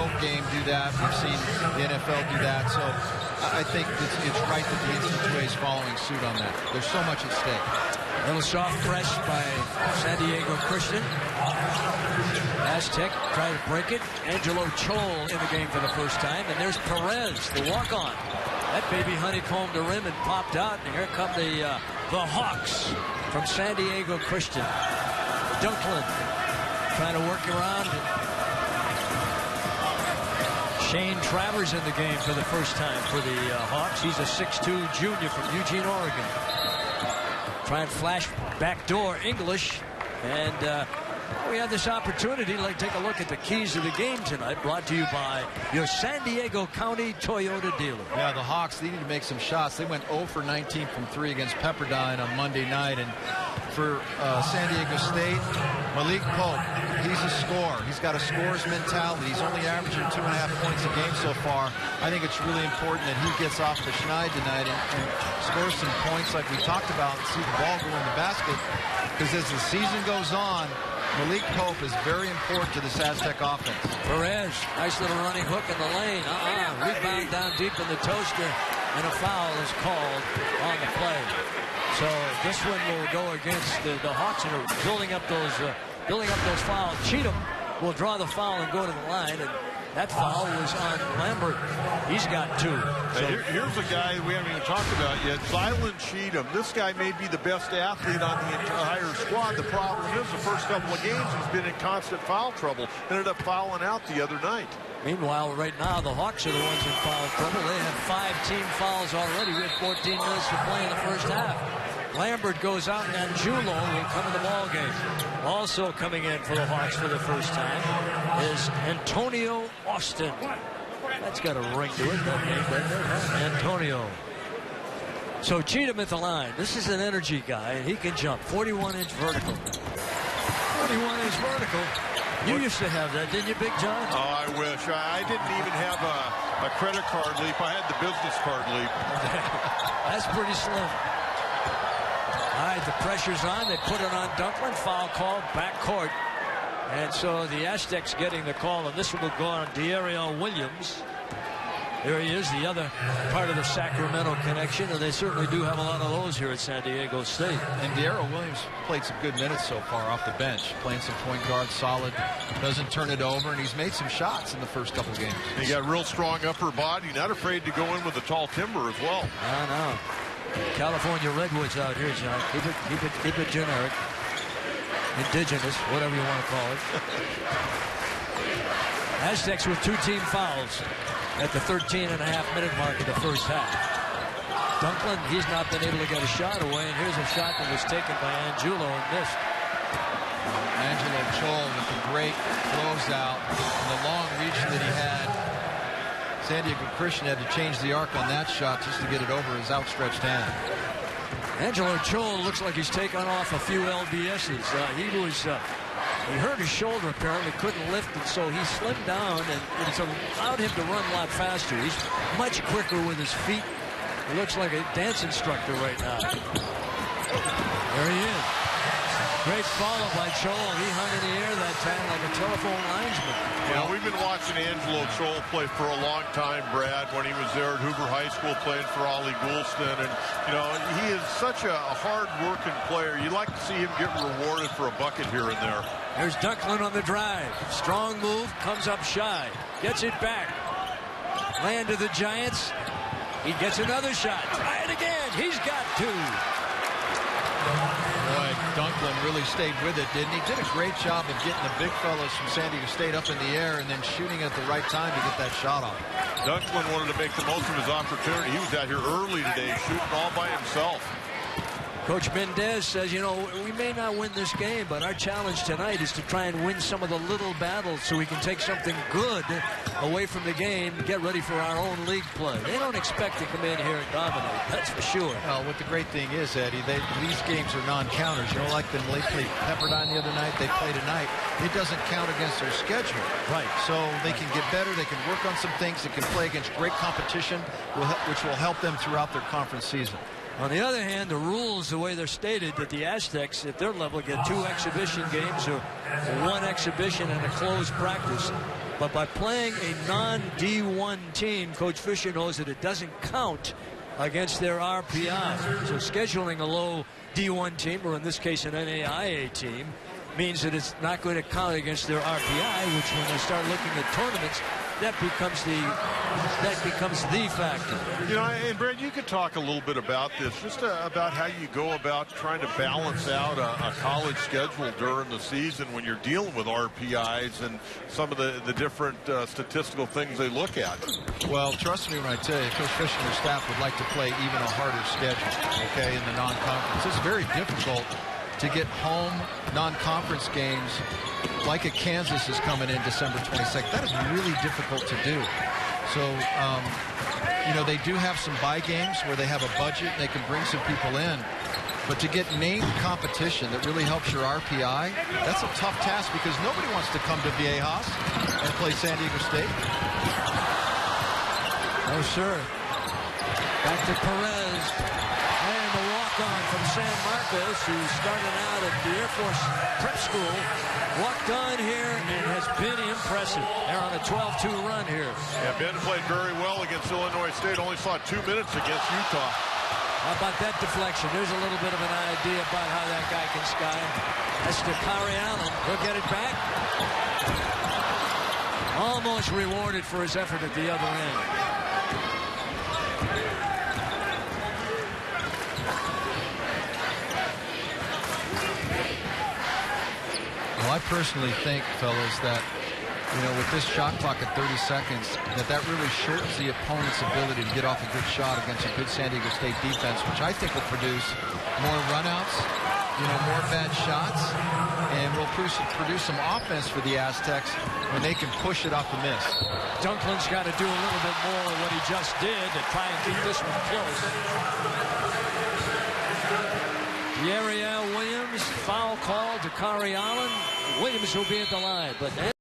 Pope game do that. We've seen the NFL do that. So I think it's right that the NCAA is following suit on that. There's so much at stake. A little soft press by San Diego Christian. Aztec trying to break it. Angelo Chol in the game for the first time. And there's Perez, the walk-on. That baby honeycombed the rim and popped out. And here come the Hawks from San Diego Christian. Dunklin trying to work around. Shane Travers in the game for the first time for the Hawks. He's a 6'2 junior from Eugene, Oregon. Trying to flash backdoor English. And we have this opportunity to take a look at the keys of the game tonight, brought to you by your San Diego County Toyota dealer. Yeah, the Hawks, they need to make some shots. They went 0 for 19 from 3 against Pepperdine on Monday night. And for San Diego State, Malik Pope, he's a scorer. He's got a scorer's mentality. He's only averaging 2.5 points a game so far. I think it's really important that he gets off the schneid tonight and scores some points like we talked about and see the ball go in the basket. Because as the season goes on, Malik Pope is very important to this Aztec offense. Perez, nice little running hook in the lane. Rebound down deep in the toaster, and a foul is called on the play. So this one will go against the Hawks, and are building up those fouls. Cheatham will draw the foul and go to the line, and that foul was on Lambert. He's got 2. So here's a guy we haven't even talked about yet, Zylan Cheatham. This guy may be the best athlete on the entire squad. The problem is the first couple of games he's been in constant foul trouble. Ended up fouling out the other night. Meanwhile, right now, the Hawks are the ones in foul trouble. They have 5 team fouls already with 14 minutes to play in the first half. Lambert goes out, and Angulo will come in the ball game. Also coming in for the Hawks for the first time is Antonio Austin. That's got a ring to it, that name, doesn't it? Antonio. So Cheatham at the line. This is an energy guy, and he can jump. 41-inch vertical. 41-inch vertical. You used to have that, didn't you, Big John? Oh, I wish. I didn't even have a credit card leap. I had the business card leap. That's pretty slim. All right, the pressure's on. They put it on Dunklin. Foul call, backcourt. And so the Aztecs getting the call, and this one will go on De'Ariel Williams. There he is, the other part of the Sacramento connection, and they certainly do have a lot of those here at San Diego State. And De'Ariel Williams played some good minutes so far off the bench, playing some point guard, solid, doesn't turn it over, and he's made some shots in the first couple games. He got real strong upper body, not afraid to go in with a tall timber as well. I know. California Redwoods out here, John. Keep it generic. Indigenous, whatever you want to call it. Aztecs with 2 team fouls at the 13.5-minute mark of the first half. Dunklin, he's not been able to get a shot away, and here's a shot that was taken by Angulo and missed. Angelo Chol with the great closeout and the long reach that he had. San Diego Christian had to change the arc on that shot just to get it over his outstretched hand. Angelo Chol looks like he's taken off a few LBSs. He hurt his shoulder, apparently, couldn't lift it, so he slimmed down, and it's allowed him to run a lot faster. He's much quicker with his feet. He looks like a dance instructor right now. There he is. Great follow by Chol. He hung in the air that time like a telephone linesman. Yeah, we've been watching Angelo Chol play for a long time, Brad, when he was there at Hoover High School playing for Ollie Goulston. And, you know, he is such a hard-working player. You'd like to see him get rewarded for a bucket here and there. There's Dunklin on the drive. Strong move, comes up shy. Gets it back. Land to the Giants. He gets another shot. Try it again. He's got 2. Boy, Dunklin really stayed with it, didn't he? Did a great job of getting the big fellas from San Diego State up in the air and then shooting at the right time to get that shot off. Dunklin wanted to make the most of his opportunity. He was out here early today shooting all by himself. Coach Mendez says, you know, we may not win this game, but our challenge tonight is to try and win some of the little battles so we can take something good away from the game and get ready for our own league play. They don't expect to come in here and dominate, that's for sure. Well, what the great thing is, Eddie, these games are non-counters. You know, like they played Pepperdine the other night, they play tonight. It doesn't count against their schedule. Right. So they can get better, they can work on some things, they can play against great competition, which will help them throughout their conference season. On the other hand, the rules, the way they're stated, that the Aztecs, at their level, get 2 exhibition games or 1 exhibition and a closed practice. But by playing a non-D1 team, Coach Fisher knows that it doesn't count against their RPI. So scheduling a low D1 team, or in this case an NAIA team, means that it's not going to count against their RPI, which when they start looking at tournaments, that becomes the factor. You know, and Brad, you could talk a little bit about this, just about how you go about trying to balance out a college schedule during the season when you're dealing with RPIs and some of the different statistical things they look at. Well, trust me when I tell you, Coach Fisher and their staff would like to play even a harder schedule, okay, in the non-conference. It's very difficult to get home non-conference games like a Kansas is coming in December 22nd. That is really difficult to do. So, you know, they do have some bye games where they have a budget and they can bring some people in. But to get named competition that really helps your RPI, that's a tough task because nobody wants to come to Viejas and play San Diego State. Oh, sure. Back to Perez. And the walk-on from San Marcos, who started out at the Air Force Prep School. Walked on here and has been impressive. They're on a 12-2 run here. Yeah, Ben played very well against Illinois State. Only saw 2 minutes against Utah. How about that deflection? There's a little bit of an idea about how that guy can sky. That's to Kari Allen. He'll get it back. Almost rewarded for his effort at the other end. Well, I personally think, fellas, that, you know, with this shot clock at 30 seconds, that really shortens the opponent's ability to get off a good shot against a good San Diego State defense, which I think will produce more runouts, you know, more bad shots, and will produce some offense for the Aztecs when they can push it off the miss. Dunklin's got to do a little bit more of what he just did to try and keep this one close. Ariel Williams, foul call to Kari Allen. Williams will be at the line, but